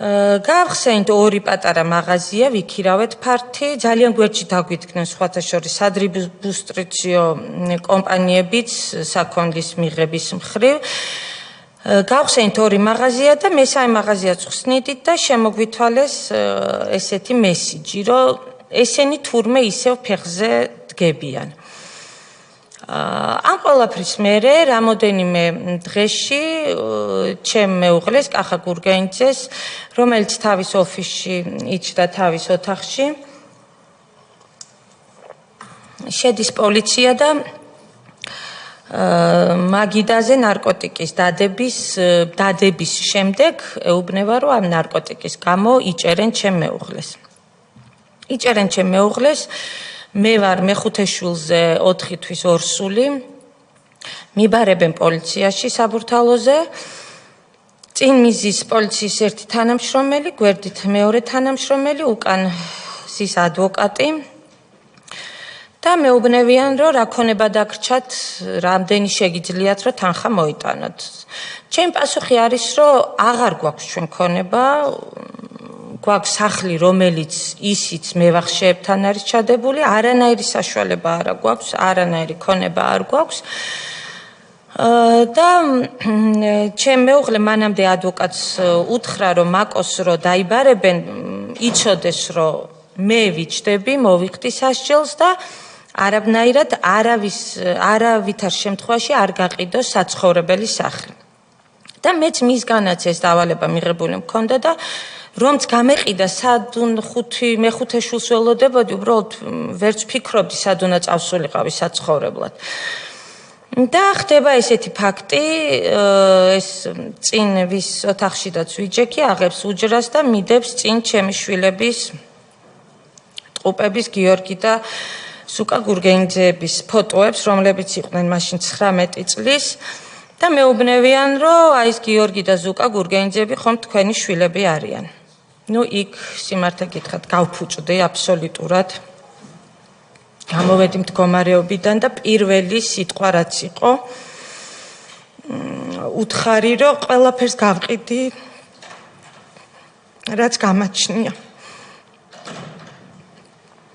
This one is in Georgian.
გავხსენით ორი პატარა მაღაზია, ვიქირავეთ ფართი, ძალიან გვერდში დაგვიდგნენ სხვათა შორის ადრიბუსტრიციო კომპანიებიც საქონლის მიღების მხრივ. გავხსენით ორი მაღაზია და მესამე მაღაზიაც ხსნიდით და შემოგვითვალეს ესეთი მესიჯი, რომ ესენი თურმე ისევ ფეხზე დგებიან. ამ ყველაფრის მერე რამოდენიმე დღეში ჩემ მეუღლეს კახა გურგენიძეს, რომელიც თავის ოფისში იჯდა თავის ოთახში, შედის პოლიცია და მაგიდაზე ნარკოტიკის დადების შემდეგ ეუბნება, რომ ამ ნარკოტიკის გამო იჭერენ ჩემ მეუღლეს. მე ვარ მეხუთე შვილზე 4 თვის ორსული, მიბარებენ პოლიციაში საბურთალოზე, წინ მიზის პოლიციის ერთი თანამშრომელი, გვერდით მეორე თანამშრომელი, უკან ზის ადვოკატი და მეუბნებიან, რომ რა ქონება დაგრჩათ, რამდენი შეგიძლიათ, რომ თანხა მოიტანოთ. ჩემი პასუხი არის, რომ აღარ გვაქვს ჩვენ ქონება, გვაქვს სახლი, რომელიც ისიც მევახშეებთან არის ჩადებული, არანაირი საშუალება არ გვაქვს, არანაირი ქონება არ გვაქვს. და ჩემ მეუღლე მანამდე ადვოკატს უთხრა, რომ მაკოს რო დაიბარებენ, იცოდეს, რომ მე ვიჩდები, მოვიხდი სასჯელს და არაბნაირად არავითარ შემთხვევაში არ გაყიდოს საცხოვრებელი სახლი. და მეც მისგანაც ეს დავალება მიღებული მქონდა და რომც გამეყიდა მეხუთე შვილს ველოდებოდი, უბრალოდ ვერც ფიქრობდი სად უნდა წავსულიყავი საცხოვრებლად. და ხდება ესეთი ფაქტი, ეს წინ ვის ოთახშიდაც ვიჯექი, აღებს უჯრას და მიდებს წინ ჩემი შვილების ტყუპების გიორგი და ზუკა გურგენიძეების ფოტოებს, რომლებიც იყვნენ მაშინ 19 წლის და მეუბნებიან, რომ აი ეს გიორგი და ზუკა გურგენიძეები ხომ თქვენი შვილები არიან. იქ სიმართლე გითხრათ, გავფუჭდი აბსოლუტურად. გამოვედი მდგომარეობიდან და პირველი სიტყვა რაც იყო, უთხარი, რომ ყველაფერს გავყიდი, რაც გამაჩნია.